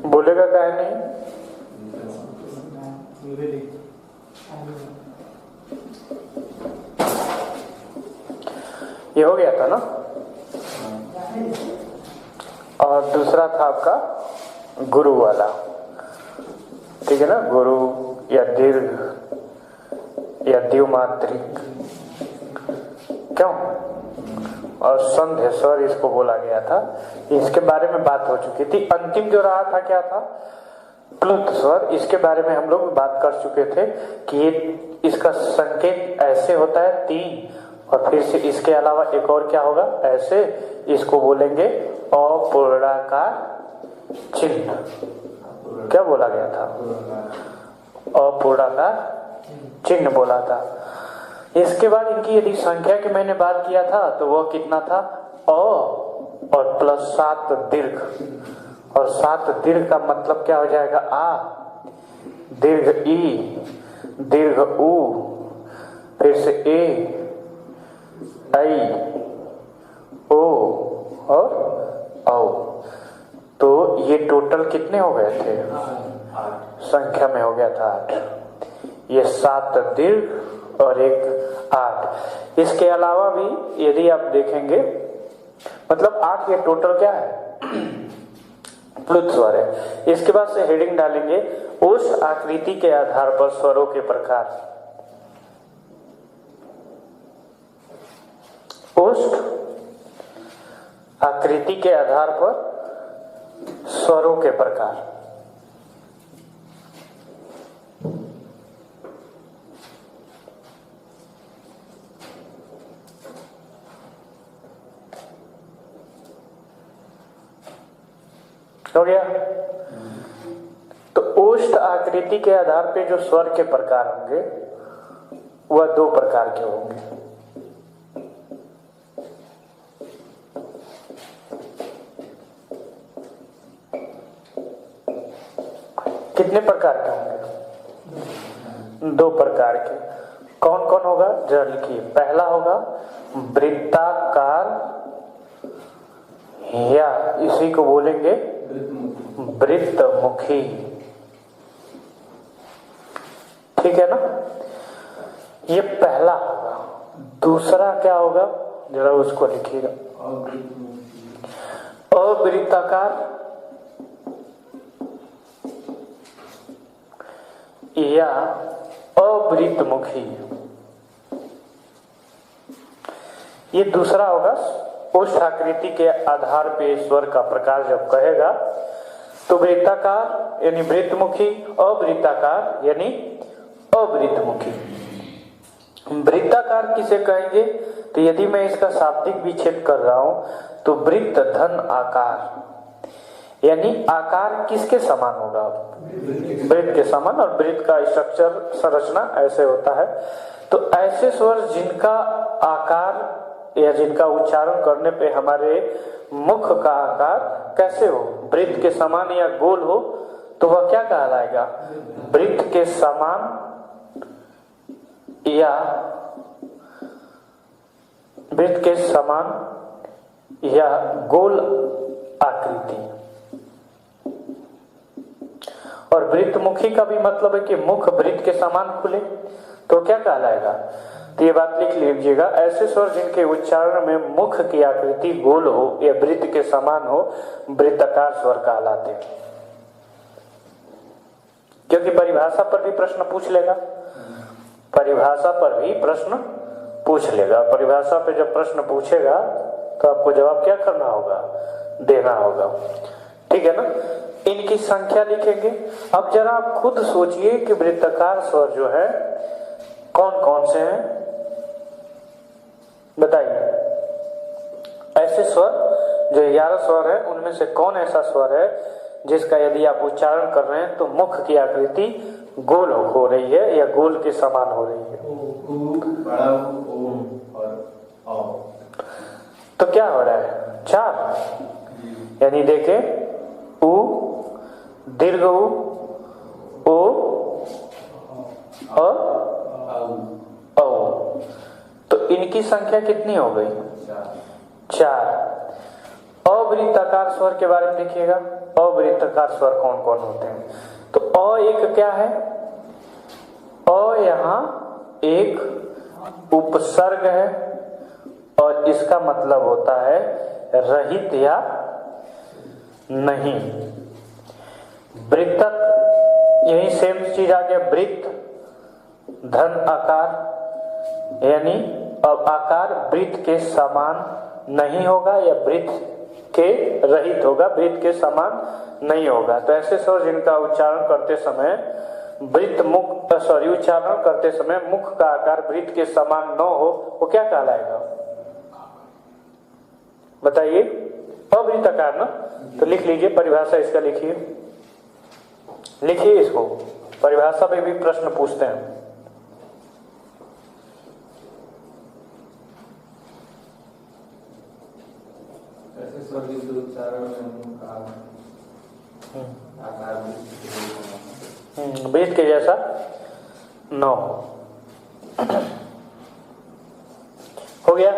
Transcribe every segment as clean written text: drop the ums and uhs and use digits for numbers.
बोलेगा काहे नहीं? ये हो गया था ना। और दूसरा था आपका गुरु वाला, ठीक है ना, गुरु या दीर्घ या द्विमात्रिक, क्यों? और संध्य स्वर इसको बोला गया था। इसके बारे में बात हो चुकी थी। अंतिम जो रहा था क्या था? प्लुत स्वर। इसके बारे में हम लोग बात कर चुके थे कि ये इसका संकेत ऐसे होता है 3, और फिर से इसके अलावा एक और क्या होगा ऐसे, इसको बोलेंगे अपूर्णाकार चिन्ह। क्या बोला गया था? अपूर्णाकार चिन्ह बोला था। इसके बाद इनकी यदि संख्या की मैंने बात किया था तो वह कितना था? अ और प्लस 7 दीर्घ, और 7 दीर्घ का मतलब क्या हो जाएगा? आ, दीर्घ ई, दीर्घ उ, फिर से ए, आई, ओ और औ। तो ये टोटल कितने हो गए थे? संख्या में हो गया था 8। ये 7 दीर्घ और एक 8। इसके अलावा भी यदि आप देखेंगे मतलब 8 ये टोटल क्या है? प्लुत स्वर है। इसके बाद से हेडिंग डालेंगे उस आकृति के आधार पर स्वरों के प्रकार। उस आकृति के आधार पर स्वरों के प्रकार। हो गया? तो ओष्ठ आकृति के आधार पे जो स्वर के प्रकार होंगे वह 2 प्रकार के होंगे। कितने प्रकार के होंगे? 2 प्रकार के। कौन कौन होगा जरा लिखिए। पहला होगा वृत्ताकार, या इसी को बोलेंगे वृत्तमुखी, ठीक है ना? ये पहला होगा। दूसरा क्या होगा जरा उसको लिखिएगा। अवृत्ताकार या अवृत्तमुखी, ये दूसरा होगा। उस आकृति के आधार पे स्वर का प्रकार जब कहेगा तो वृत्ताकार यानी वृत्तमुखी, अवृत्ताकार यानी अवृत्तमुखी। वृत्ताकार किसे कहेंगे? तो यदि मैं इसका शाब्दिक विच्छेद कर रहा हूं तो वृत्त धन आकार, यानी आकार किसके समान होगा? वृत्त के समान। और वृत्त का स्ट्रक्चर संरचना ऐसे होता है। तो ऐसे स्वर जिनका आकार या जिनका उच्चारण करने पे हमारे मुख का आकार कैसे हो? वृत्त के समान या गोल हो तो वह क्या कहलाएगा? वृत्त के समान या वृत्त के समान या गोल आकृति। और वृत्तमुखी का भी मतलब है कि मुख वृत्त के समान खुले तो क्या कहलाएगा? तो ये बात लिख लीजिएगा। ऐसे स्वर जिनके उच्चारण में मुख की आकृति गोल हो या वृत्त के समान हो वृत्ताकार स्वर कहलाते हैं। क्योंकि परिभाषा पर भी प्रश्न पूछ लेगा। परिभाषा पर भी प्रश्न पूछ लेगा। परिभाषा पे जब प्रश्न पूछेगा तो आपको जवाब क्या करना होगा? देना होगा, ठीक है ना? इनकी संख्या लिखेंगे। अब जरा आप खुद सोचिए कि वृत्ताकार स्वर जो है कौन कौन से हैं, बताइए। ऐसे स्वर जो 11 स्वर है उनमें से कौन ऐसा स्वर है जिसका यदि आप उच्चारण कर रहे हैं तो मुख की आकृति गोल हो रही है या गोल के समान हो रही है? तो क्या हो रहा है? 4। यानी देखे उ, दीर्घ उ, ओ, औ। तो इनकी संख्या कितनी हो गई? 4। अवृत्ताकार स्वर के बारे में देखिएगा। अवृत्ताकार स्वर कौन कौन होते हैं? तो अ एक क्या है? अ यहां एक उपसर्ग है और इसका मतलब होता है रहित या नहीं। वृत्तक, यही सेम चीज आ गया। वृत्त धन आकार, यानी अब आकार वृत्त के समान नहीं होगा या वृत्त के रहित होगा, वृत्त के समान नहीं होगा। तो ऐसे स्वर जिनका उच्चारण करते समय वृत्त मुख उच्चारण करते समय मुख का आकार वृत्त के समान न हो, वो क्या कहलाएगा? बताइए। अवृत्ताकार ना? तो लिख लीजिए, परिभाषा इसका लिखिए, लिखिए इसको। परिभाषा में भी प्रश्न पूछते हैं। वृत्त के जैसा न हो गया।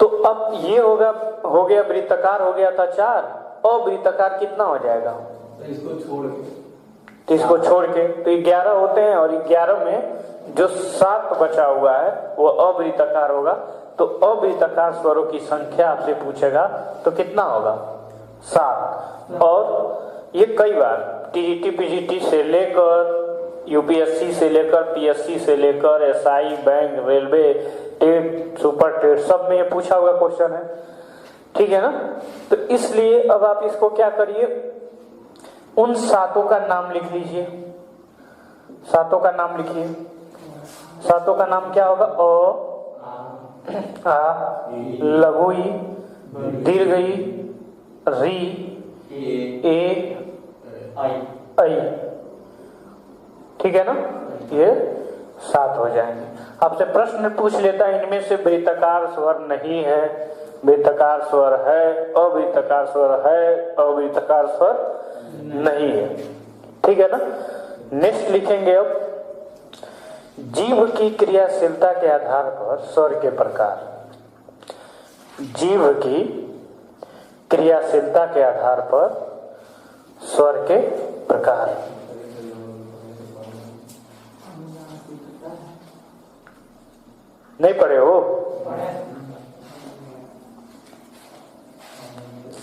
तो अब ये हो गया वृत्ताकार, हो गया था 4। अवृत्ताकार कितना हो जाएगा? तो इसको छोड़ के तो 11 होते हैं, और 11 में जो 7 बचा हुआ है वो अवृत्ताकार होगा। तो अवृत्ताकार स्वरों की संख्या आपसे पूछेगा तो कितना होगा? 7। और ये कई बार टीजीटी पीजीटी से लेकर यूपीएससी से लेकर पीएससी से लेकर SI, bank, railway, TET, super TET, सब में ये पूछा हुआ क्वेश्चन है। ठीक है ना? तो इसलिए अब आप इसको क्या करिए, उन 7 का नाम लिख लीजिए। 7 का नाम लिखिए। 7 का नाम क्या होगा? अ, आ, लघु ई, दीर्घ ई, री, ए, आई। ठीक है ना? ये 7 हो जाएंगे। आपसे प्रश्न पूछ लेता है इनमें से वृत्ताकार स्वर नहीं है, वृत्ताकार स्वर है, अवृत्ताकार स्वर है, अवृत्ताकार स्वर नहीं है। ठीक है ना? नेक्स्ट लिखेंगे अब, जीव की क्रियाशीलता के आधार पर स्वर के प्रकार। जीव की क्रियाशीलता के आधार पर स्वर के प्रकार। नहीं पढ़े हो?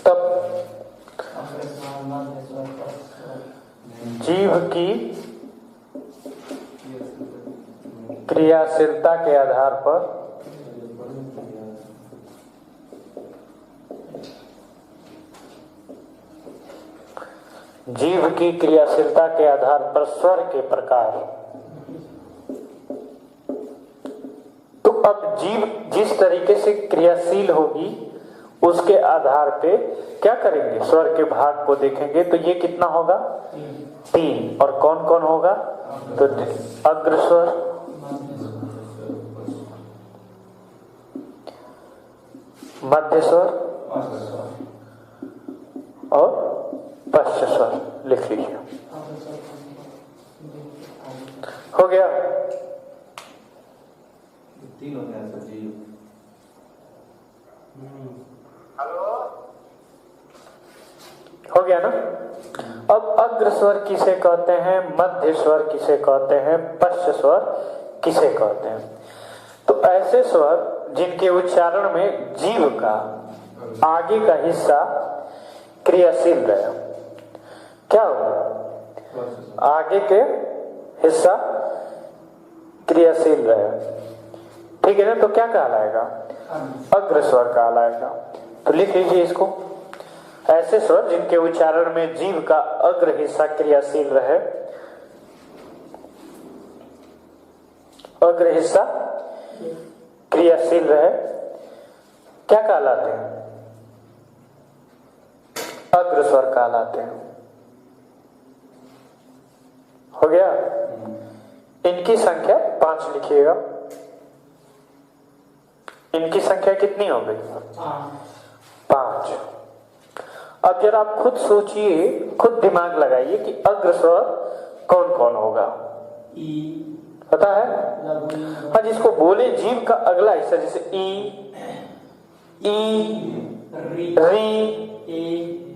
तब जीव की क्रियाशीलता के आधार पर जीव की क्रियाशीलता के आधार पर स्वर के प्रकार। तो अब जीव जिस तरीके से क्रियाशील होगी उसके आधार पे क्या करेंगे? स्वर के भाग को देखेंगे। तो ये कितना होगा? 3। और कौन कौन होगा? तो अग्रस्वर, मध्यस्वर और पश्च स्वर। लिख लीजिए। हो गया? 3 हो गया सर जी। हो गया ना? अब अग्र स्वर किसे कहते हैं, मध्य स्वर किसे कहते हैं, पश्च स्वर किसे कहते हैं? तो ऐसे स्वर जिनके उच्चारण में जीव का आगे का हिस्सा क्रियाशील रहे। क्या होगा? आगे के हिस्सा क्रियाशील रहे। ठीक है ना? तो क्या कहलाएगा? अग्र स्वर कहलाएगा। तो लिख लीजिए इसको। ऐसे स्वर जिनके उच्चारण में जीव का अग्र हिस्सा क्रियाशील रहे, अग्र हिस्सा क्रियाशील रहे, क्या कहलाते हैं? अग्र स्वर कहलाते हैं। हो गया? इनकी संख्या 5 लिखिएगा। इनकी संख्या कितनी हो गई? 5। अब जरा आप खुद सोचिए, खुद दिमाग लगाइए कि अग्र स्वर कौन कौन होगा। पता है? हाँ, जिसको बोले जीव का अगला हिस्सा, जैसे ई, ई, री,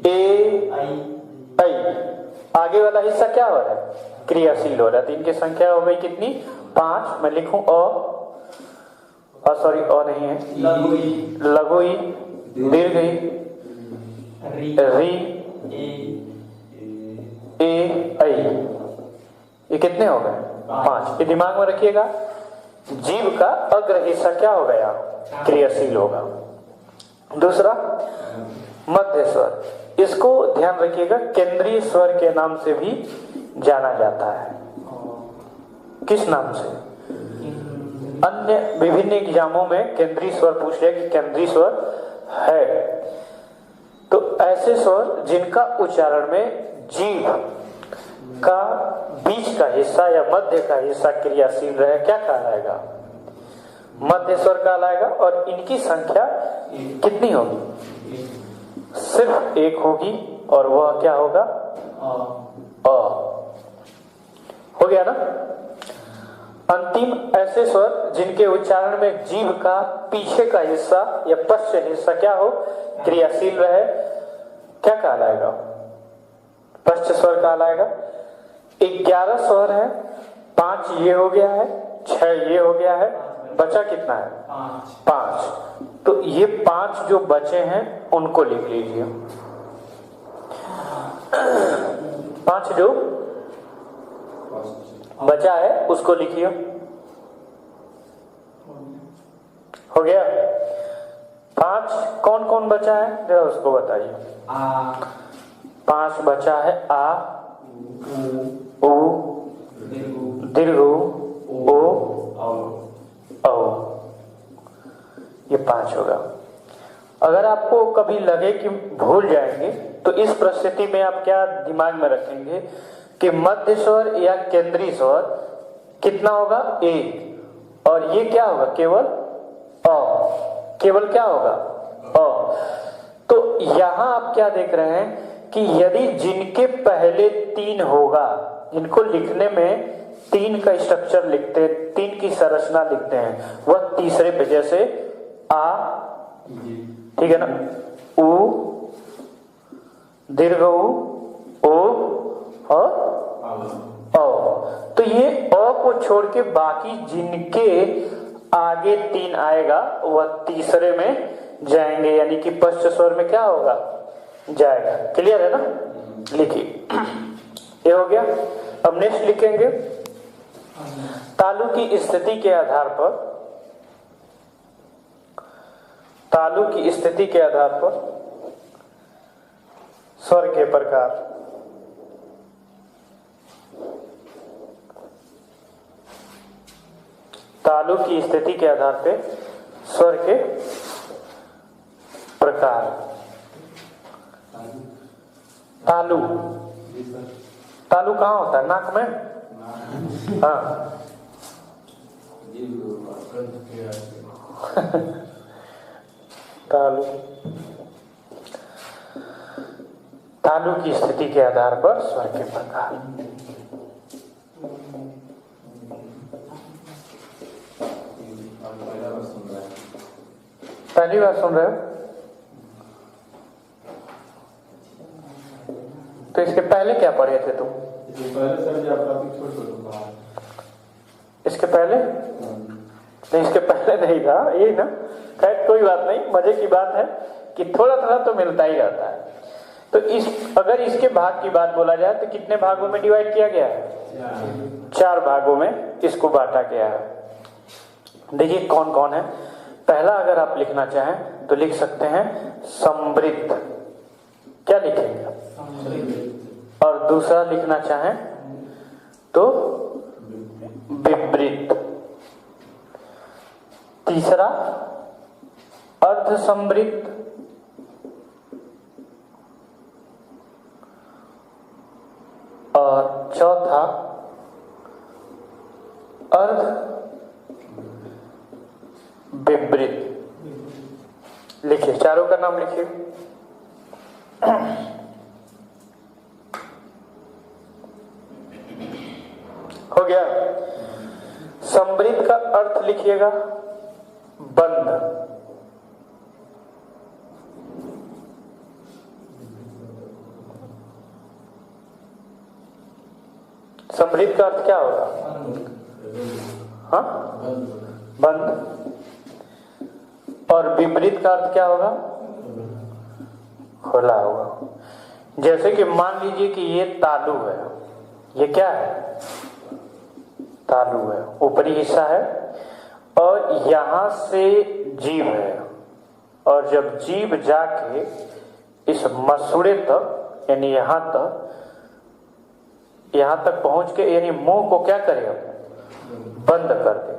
ए, आई। आगे वाला हिस्सा क्या हो रहा है? क्रियाशील हो रहा है। तो इनकी संख्या हो गई कितनी? 5। मैं लिखूं सॉरी नहीं है, लघु ई, दीर्घ ई, री, ए, आई। ये कितने हो गए? 5। ये दिमाग में रखिएगा। जीव का अग्र हिस्सा क्या हो गया? क्रियाशील होगा। दूसरा मध्य स्वर, इसको ध्यान रखिएगा, केंद्रीय स्वर के नाम से भी जाना जाता है। किस नाम से? अन्य विभिन्न एग्जामों में केंद्रीय स्वर पूछ लिया कि केंद्रीय स्वर है, तो ऐसे स्वर जिनका उच्चारण में जीभ का बीच का हिस्सा या मध्य का हिस्सा क्रियाशील रहे, क्या कहलाएगा? मध्य स्वर कहलाएगा। और इनकी संख्या कितनी होगी? सिर्फ एक होगी, और वह क्या होगा? हो गया ना। अंतिम ऐसे स्वर जिनके उच्चारण में जीभ का पीछे का हिस्सा या पश्च हिस्सा क्या हो? क्रियाशील रहे, क्या कहलाएगा? पश्च स्वर कहलाएगा। 11 स्वर है, 5 ये हो गया है, 6 ये हो गया है, बचा कितना है? 5। तो ये 5 जो बचे हैं उनको लिख लीजिए। 5 जो बचा है उसको लिखिए। हो गया? 5 कौन कौन बचा है जरा उसको बताइए। 5 बचा है आ, उ, दीर्घ, ओ, औ। ये 5 होगा। अगर आपको कभी लगे कि भूल जाएंगे तो इस परिस्थिति में आप क्या दिमाग में रखेंगे कि मध्य स्वर या केंद्रीय स्वर कितना होगा? 1। और ये क्या होगा? केवल अ। केवल क्या होगा? अ। तो यहां आप क्या देख रहे हैं कि यदि जिनके पहले 3 होगा, जिनको लिखने में 3 का स्ट्रक्चर लिखते हैं, 3 की संरचना लिखते हैं, वह तीसरे पे, जैसे आ, ठीक है ना, उ, दीर्घ उ, ओ और औ। तो ये अ को छोड़ के बाकी जिनके आगे 3 आएगा वह तीसरे में जाएंगे, यानी कि पश्च स्वर में क्या होगा? जाएगा। क्लियर है ना? लिखिए। ये हो गया। अब नेक्स्ट लिखेंगे, तालु की स्थिति के आधार पर, तालु की स्थिति के आधार पर स्वर के प्रकार। तालु की स्थिति के आधार पे स्वर के प्रकार। तालु, तालु कहाँ होता है? नाक में। हाँ। तालु, तालु की स्थिति के आधार पर स्वर के प्रकार। पहली बार सुन रहे हो? तो इसके पहले क्या पढ़े थे तुम? इसके पहले नहीं, इसके पहले नहीं था ये ना। खैर कोई बात नहीं, मजे की बात है कि थोड़ा थोड़ा तो मिलता ही रहता है। तो अगर इसके भाग की बात बोला जाए तो कितने भागों में डिवाइड किया गया है? 4 भागों में इसको बांटा गया है। देखिए कौन कौन है। पहला अगर आप लिखना चाहें तो लिख सकते हैं समृद्ध। क्या लिखेंगे? और दूसरा लिखना चाहें तो विपरीत। तीसरा अर्ध समृद्ध। और चौथा अर्ध विपरीत। लिखिए, चारों का नाम लिखिए। हो गया। समृद्ध का अर्थ लिखिएगा बंद। समृद्ध का अर्थ क्या होगा? हाँ, बंद। और विपरीत का अर्थ क्या होगा? खुला होगा। जैसे कि मान लीजिए कि ये तालू है, ये क्या है? तालू है, ऊपरी हिस्सा है, और यहां से जीभ है, और जब जीभ जाके इस मसूड़े तक यानी यहां तक पहुंच के यानी मुंह को क्या करेगा? बंद कर दे।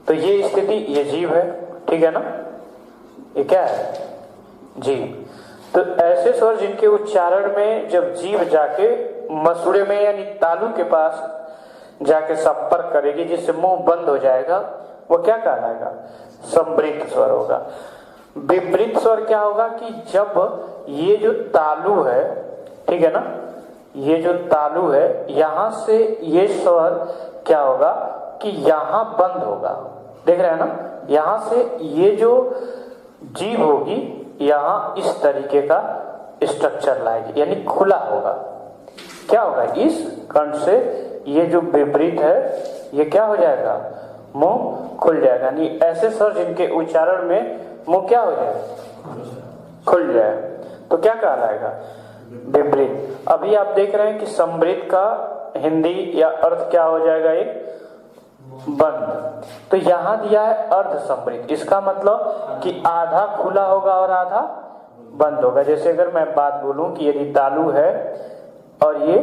तो ये स्थिति, ये जीभ है, ठीक है ना? ये क्या है? जीभ। तो ऐसे स्वर जिनके उच्चारण में जब जीभ जाके मसूड़े में यानी तालू के पास जाके संपर्क करेगी, जिससे मुंह बंद हो जाएगा, वो क्या कहलाएगा? समृद्ध स्वर होगा। विपरीत स्वर क्या होगा कि जब ये जो तालू है, ठीक है ना, ये जो तालू है, यहां से ये स्वर क्या होगा कि यहां बंद होगा। देख रहे हैं ना? यहां से ये जो जीभ होगी यहां इस तरीके का स्ट्रक्चर लाएगी, यानी खुला होगा। क्या होगा? इस कंठ से ये जो विपरीत है ये क्या हो जाएगा? मुंह खुल जाएगा। यानी ऐसे स्वर जिनके उच्चारण में मुंह क्या हो जाए? खुल जाए, तो क्या कहलाएगा? विपरीत। अभी आप देख रहे हैं कि समृद्ध का हिंदी या अर्थ क्या हो जाएगा? एक बंद। तो यहां दिया है अर्ध समृद्ध, इसका मतलब कि आधा खुला होगा और आधा बंद होगा। जैसे अगर मैं बात बोलूं कि यदि तालू है और ये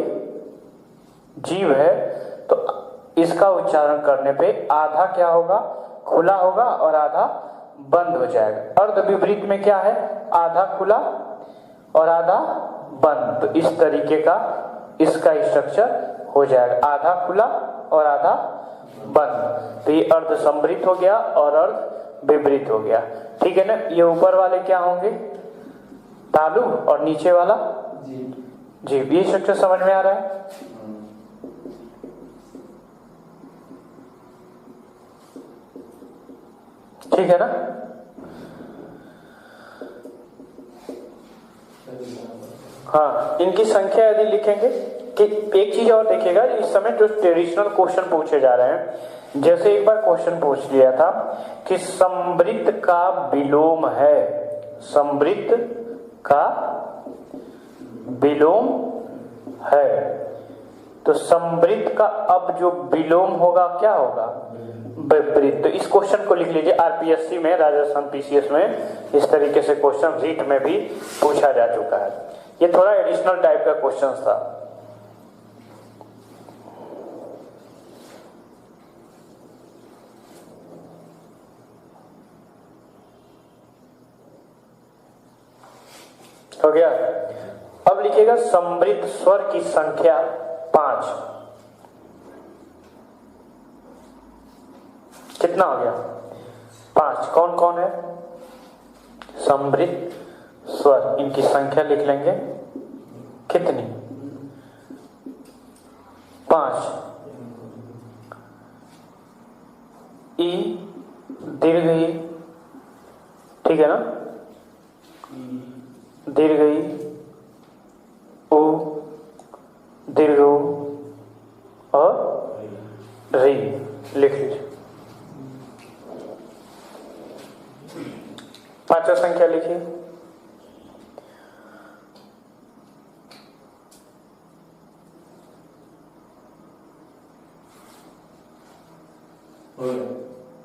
जीव है, तो इसका उच्चारण करने पे आधा क्या होगा? खुला होगा और आधा बंद हो जाएगा। अर्ध विपरीत में क्या है? आधा खुला और आधा बंद। तो इस तरीके का इसका स्ट्रक्चर हो जाएगा, आधा खुला और आधा बंद। तो ये अर्ध समृद्ध हो गया और अर्ध विपरीत हो गया, ठीक है ना? ये ऊपर वाले क्या होंगे? तालु, और नीचे वाला जी। ये स्ट्रक्चर समझ में आ रहा है? ठीक है ना? हाँ, इनकी संख्या यदि लिखेंगे कि एक चीज और देखिएगा, इस समय जो ट्रेडिशनल क्वेश्चन पूछे जा रहे हैं, जैसे एक बार क्वेश्चन पूछ लिया था कि समृद्ध का विलोम है, समृद्ध का विलोम है, तो समृद्ध का अब जो विलोम होगा क्या होगा? विपरीत। तो इस क्वेश्चन को लिख लीजिए, आरपीएससी में, राजस्थान पीसीएस में इस तरीके से क्वेश्चन रीट में भी पूछा जा चुका है। ये थोड़ा एडिशनल टाइप का क्वेश्चन था। हो गया? अब लिखिएगा समृद्ध स्वर की संख्या 5। कितना हो गया? 5। कौन कौन है समृद्ध स्वर? इनकी संख्या लिख लेंगे। कितनी? 5। ई दीर्घ ई, ठीक है ना? दीर्घ ई, ओ दीर्घ ओ और री लिख लीजिए। 5वां संख्या लिखिए।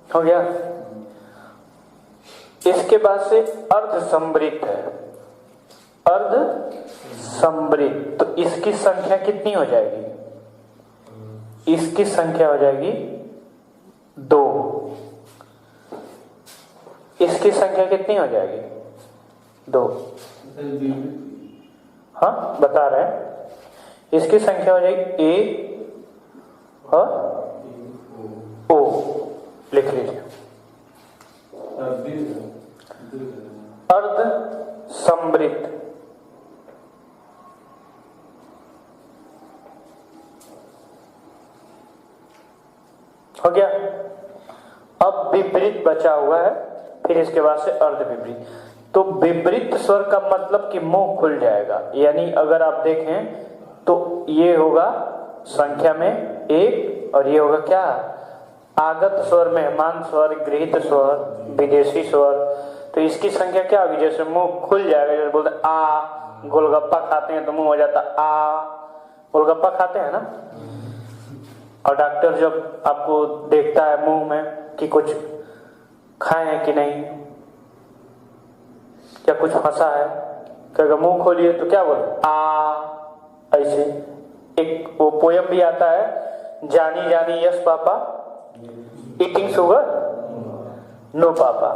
हो गया? इसके बाद से अर्ध समृद्ध है, अर्ध समृद्ध। तो इसकी संख्या कितनी हो जाएगी? इसकी संख्या हो जाएगी 2। इसकी संख्या कितनी हो जाएगी? 2। हाँ, बता रहे हैं। इसकी संख्या हो जाएगी ए और ओ, लिख लीजिए। अर्ध समृद्ध। हो गया? अब विपरीत बचा हुआ है, फिर इसके बाद से अर्ध विपरीत। तो विपरीत स्वर का मतलब कि मुंह खुल जाएगा, यानी अगर आप देखें तो ये होगा संख्या में एक, और ये होगा क्या, आगत स्वर, मेहमान स्वर, गृहित स्वर, विदेशी स्वर। तो इसकी संख्या क्या होगी, जैसे मुंह खुल जाएगा, जैसे बोलते आ, गोलगप्पा खाते हैं तो मुंह हो जाता आ, गोलगप्पा खाते हैं ना। और डॉक्टर जब आपको देखता है मुंह में कि कुछ खाए हैं कि नहीं, क्या कुछ फंसा है, कहेगा मुंह खोलिए, तो क्या बोले आ। ऐसे एक वो पोयम भी आता है, जानी जानी yes papa, eating sugar no पापा।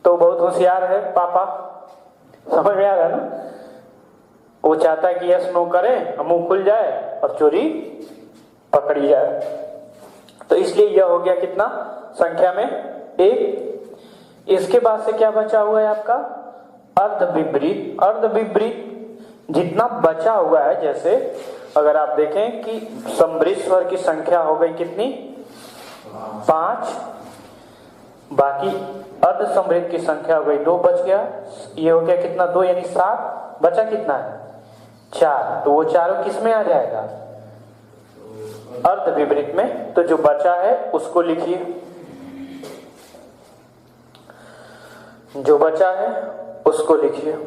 तो बहुत होशियार है पापा, समझ में आ रहा है ना। वो चाहता है कि यस नो करें, मुंह खुल जाए और चोरी पकड़ी जाए। तो इसलिए यह हो गया कितना, संख्या में एक। इसके बाद से क्या बचा हुआ है आपका, अर्ध विपरीत। अर्ध विपरीत जितना बचा हुआ है, जैसे अगर आप देखें कि समृद्ध स्वर की संख्या हो गई कितनी, 5, बाकी अर्ध समृद्ध की संख्या हो गई 2, बच गया। ये हो गया कितना, 2 यानी 7, बचा कितना है 4। तो वो चारों किस में आ जाएगा, अर्ध विपरीत में। तो जो बचा है उसको लिखिए, जो बचा है उसको लिखिए।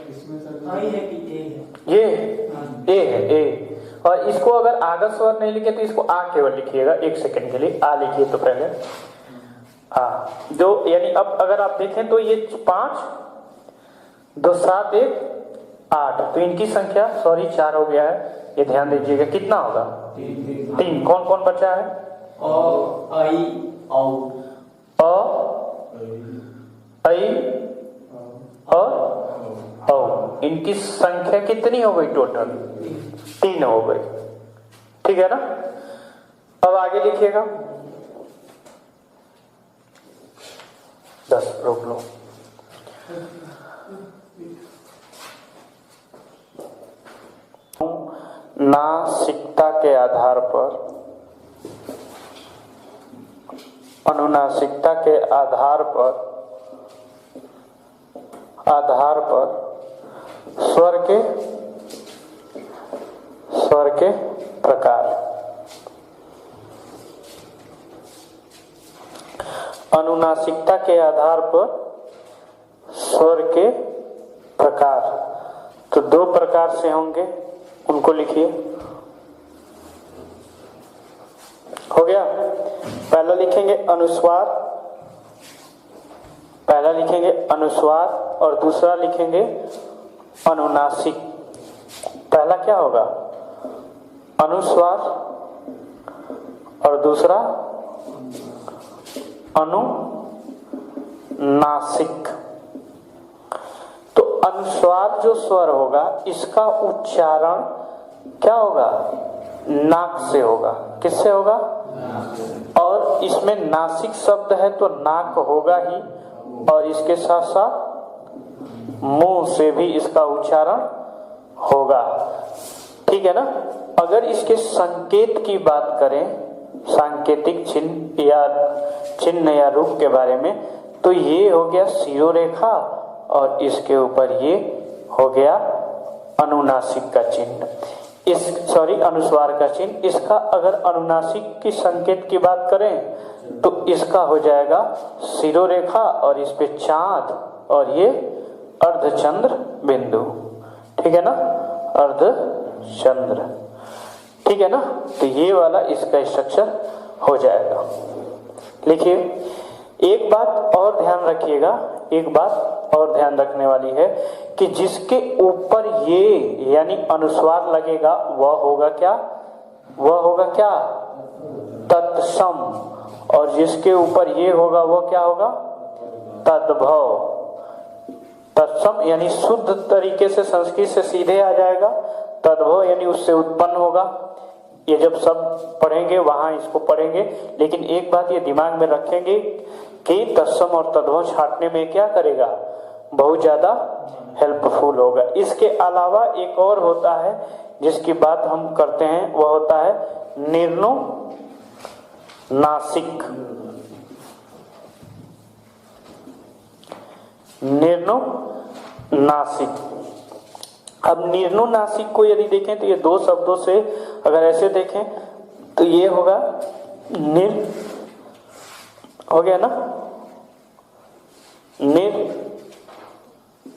इसमें सर आई है कि ए है, ये ए है, ए। और इसको अगर आगत स्वर नहीं लिखे तो इसको आ केवल लिखिएगा, 1 सेकंड के लिए आ लिखिए। तो पहले आ, जो यानी अब अगर आप देखें तो ये 5, 2, 7, 1, 8, तो इनकी संख्या 4 हो गया है। ये ध्यान दीजिएगा कितना होगा, 3। कौन कौन बचा है, ओ आई औ, ऐ और औ। इनकी संख्या कितनी हो गई, टोटल 3 हो गई। ठीक है ना। अब आगे लिखिएगा, 10 रोक लो। नासिकता के आधार पर, अनुनासिकता के आधार पर स्वर के प्रकार। अनुनासिकता के आधार पर स्वर के प्रकार, तो 2 प्रकार से होंगे, उनको लिखिए। हो गया। पहला लिखेंगे अनुस्वार, और दूसरा लिखेंगे अनुनासिक। पहला क्या होगा, अनुस्वार, और दूसरा अनुनासिक। तो अनुस्वार जो स्वर होगा, इसका उच्चारण क्या होगा, नाक से होगा। किससे होगा, और इसमें नासिक शब्द है तो नाक होगा ही, और इसके साथ साथ मुंह से भी इसका उच्चारण होगा। ठीक है ना। अगर इसके संकेत की बात करें, सांकेतिक चिन्ह या रूप के बारे में, तो ये हो गया शिरोरेखा, और इसके ऊपर ये हो गया अनुनासिक का चिन्ह, अनुस्वार का चिन्ह। इसका अगर अनुनासिक की संकेत की बात करें तो इसका हो जाएगा शिरोरेखा, और इस पे चांद, और ये अर्धचंद्र बिंदु। ठीक है ना, अर्धचंद्र। ठीक है ना। तो ये वाला इसका स्ट्रक्चर हो जाएगा। लिखिए। एक बात और ध्यान रखिएगा, एक बात और ध्यान रखने वाली है कि जिसके ऊपर ये यानी अनुस्वार लगेगा वह होगा क्या, तत्सम, और जिसके ऊपर ये होगा वह क्या होगा, तद्भव। तत्सम यानी शुद्ध तरीके से संस्कृत से सीधे आ जाएगा, तद्भव यानी उससे उत्पन्न होगा। ये जब सब पढ़ेंगे वहां इसको पढ़ेंगे, लेकिन एक बात ये दिमाग में रखेंगे कि तत्सम और तद्भव छांटने में क्या करेगा, बहुत ज्यादा हेल्पफुल होगा। इसके अलावा एक और होता है जिसकी बात हम करते हैं, वह होता है निर्नुनासिक। निर्नुनासिक। अब निर्नुनासिक को यदि देखें तो ये दो शब्दों से अगर ऐसे देखें तो ये होगा निर, हो गया ना, निर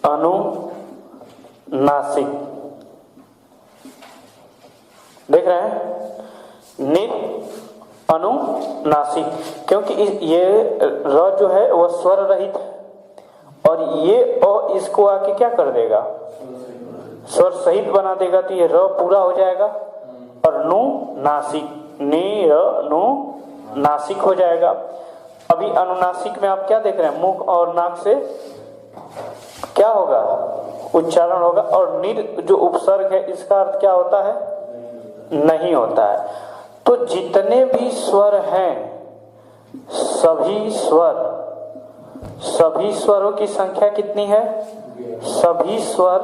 अनुनासिक। देख रहे हैं, निर अनुनासिक, क्योंकि ये र जो है वह स्वर रहित है और ये अ इसको आके क्या कर देगा, स्वर सहित बना देगा, तो ये र पूरा हो जाएगा और नु नासिक, नि नु नासिक हो जाएगा। अभी अनुनासिक में आप क्या देख रहे हैं, मुख और नाक से क्या होगा, उच्चारण होगा, और निर जो उपसर्ग है इसका अर्थ क्या होता है, नहीं होता है। तो जितने भी स्वर हैं सभी स्वरों की संख्या कितनी है, सभी स्वर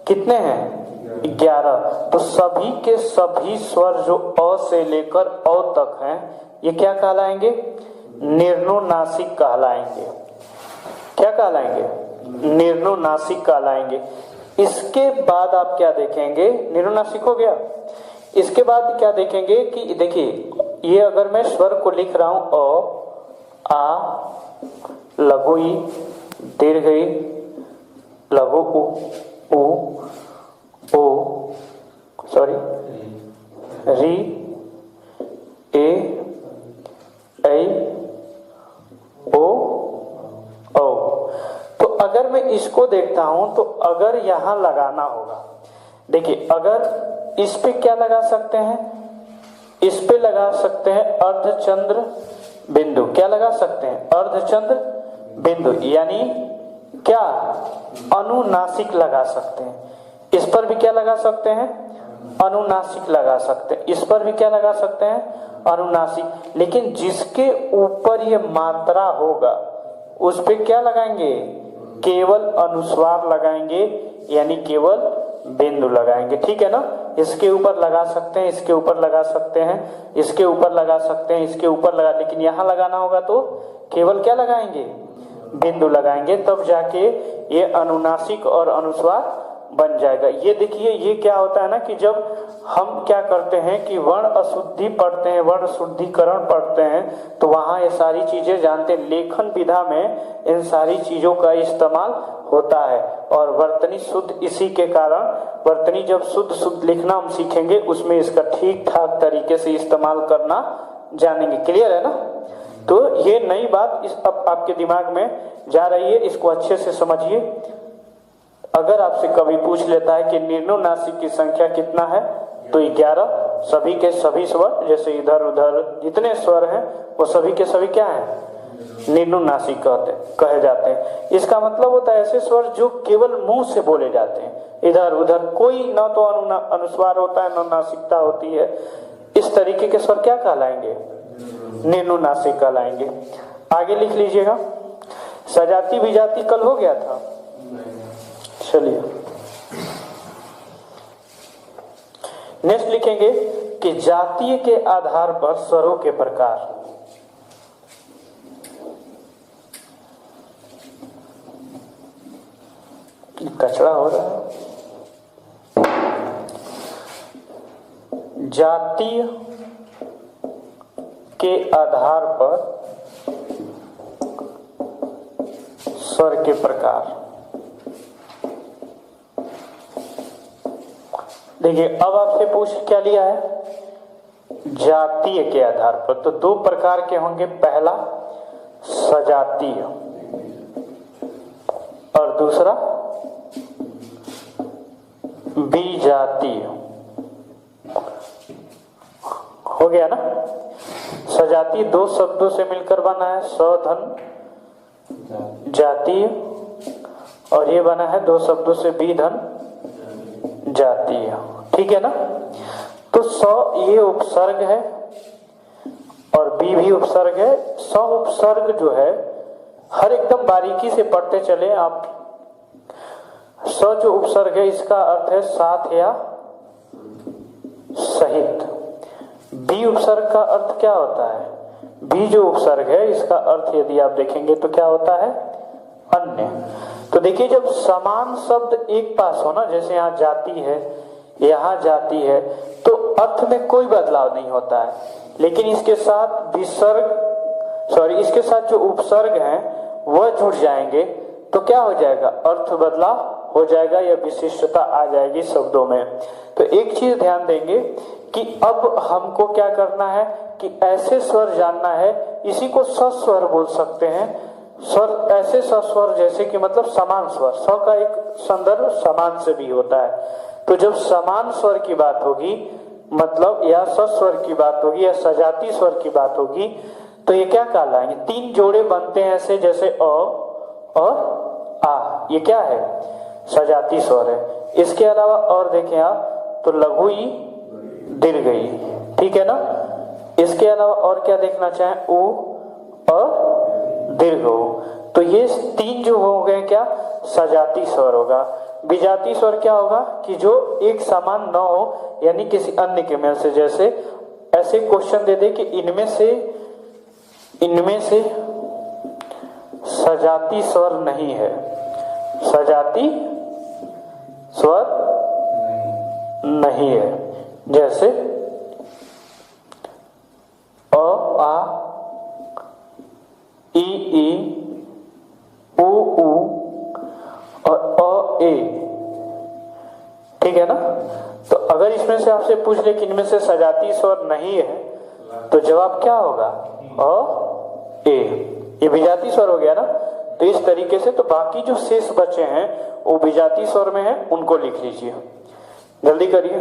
कितने हैं, 11। तो सभी के सभी स्वर जो अ से लेकर औ तक हैं ये क्या कहलाएंगे, निर्नुनासिक कहलाएंगे। क्या कहलाएंगे, निर्नुनासिक कहलाएंगे। इसके बाद आप क्या देखेंगे, निर्नुनासिक हो गया। इसके बाद क्या देखेंगे कि देखिए ये अगर मैं स्वर को लिख रहा हूं अ, आ, लघु ई, दीर्घ ई, लघु उ, ओ, सॉरी, री, ए, ऐ, ओ, औ। तो अगर मैं इसको देखता हूं तो अगर यहां लगाना होगा, देखिए अगर इस पे क्या लगा सकते हैं, इस पे लगा सकते हैं अर्धचंद्र बिंदु। क्या लगा सकते हैं, अर्धचंद्र बिंदु, यानी क्या, अनुनासिक लगा सकते हैं। इस पर भी क्या लगा सकते हैं, अनुनासिक लगा सकते हैं। इस पर भी क्या लगा सकते हैं, अनुनासिक। लेकिन जिसके ऊपर ये मात्रा होगा उस पे क्या लगाएंगे, केवल अनुस्वार लगाएंगे, यानी केवल बिंदु लगाएंगे। ठीक है ना, इसके ऊपर लगा सकते हैं, इसके ऊपर लगा सकते हैं, इसके ऊपर लगा सकते हैं, इसके ऊपर लगा, लेकिन यहां लगाना होगा तो केवल क्या लगाएंगे, बिंदु लगाएंगे, तब जाके ये अनुनासिक और अनुस्वार बन जाएगा। ये देखिए ये क्या होता है ना कि जब हम क्या करते हैं कि वर्ण अशुद्धि पढ़ते हैं, वर्ण शुद्धिकरण पढ़ते हैं, तो वहां ये सारी चीजें जानते हैं। लेखन विधा में इन सारी चीजों का इस्तेमाल होता है और वर्तनी शुद्ध, इसी के कारण वर्तनी जब शुद्ध लिखना हम सीखेंगे उसमें इसका ठीक ठाक तरीके से इस्तेमाल करना जानेंगे। क्लियर है ना। तो ये नई बात इस अब आपके दिमाग में जा रही है, इसको अच्छे से समझिए। अगर आपसे कभी पूछ लेता है कि निर्नुनासिक की संख्या कितना है, तो 11, सभी के सभी स्वर, जैसे इधर उधर जितने स्वर हैं वो सभी के सभी क्या हैं, निर्नुनासिक कहे जाते हैं। इसका मतलब होता है ऐसे स्वर जो केवल मुंह से बोले जाते हैं, इधर उधर कोई न तो अनुस्वार होता है न नासिकता होती है। इस तरीके के स्वर क्या कहलाएंगे, निर्नुनासिक कहलाएंगे। आगे लिख लीजिएगा, सजाती विजाती कल हो गया था, चलिए नेक्स्ट लिखेंगे कि जातीय के आधार पर स्वरों के प्रकार। कचरा हो रहा है। जातीय के आधार पर स्वर के प्रकार। देखिए अब आपसे पूछ क्या लिया है, जातीय के आधार पर, तो दो प्रकार के होंगे, पहला सजातीय और दूसरा विजातीय। हो गया ना। सजातीय दो शब्दों से मिलकर बना है, सधन जातीय, और ये बना है दो शब्दों से विधन जातीय। ठीक है ना। तो स ये उपसर्ग है और बी भी उपसर्ग है। स उपसर्ग जो है हर एकदम बारीकी से पढ़ते चले आप, स जो उपसर्ग है इसका अर्थ है साथ या सहित। बी उपसर्ग का अर्थ क्या होता है? बी जो उपसर्ग है इसका अर्थ यदि आप देखेंगे तो क्या होता है? अन्य। तो देखिए जब समान शब्द एक पास हो ना, जैसे यहाँ जाती है, यहाँ जाती है, तो अर्थ में कोई बदलाव नहीं होता है, लेकिन इसके साथ इसके साथ जो उपसर्ग हैं वह जुड़ जाएंगे तो क्या हो जाएगा? अर्थ बदलाव हो जाएगा या विशिष्टता आ जाएगी शब्दों में। तो एक चीज ध्यान देंगे कि अब हमको क्या करना है कि ऐसे स्वर जानना है, इसी को सस्वर बोल सकते हैं। स्वर ऐसे सस्वर जैसे कि मतलब समान स्वर, स का एक संदर्भ समान से भी होता है। तो जब समान स्वर की बात होगी मतलब या सस्वर की बात होगी या सजाती स्वर की बात होगी तो ये क्या कहलाएंगे? तीन जोड़े बनते हैं ऐसे, जैसे अ और आ, ये क्या है? सजाती स्वर है। इसके अलावा और देखें आप तो लघु ई दीर्घई, ठीक है ना। इसके अलावा और क्या देखना चाहें? उ और दीर्घ उ। तो ये तीन जो हो गए क्या? सजाती स्वर होगा। विजाती स्वर क्या होगा कि जो एक समान न हो, यानी किसी अन्य के मेल से। जैसे ऐसे क्वेश्चन दे दे कि इनमें से सजाती स्वर नहीं है, सजाती स्वर नहीं है। जैसे अ आ ई उ ऊ और अ ए, ठीक है ना। तो अगर इसमें से आपसे पूछ ले कि इनमें से सजाती स्वर नहीं है तो जवाब क्या होगा? अ ए। ये विजाती स्वर हो गया ना। तो इस तरीके से तो बाकी जो शेष बचे हैं वो विजाती स्वर में है, उनको लिख लीजिए। जल्दी करिए।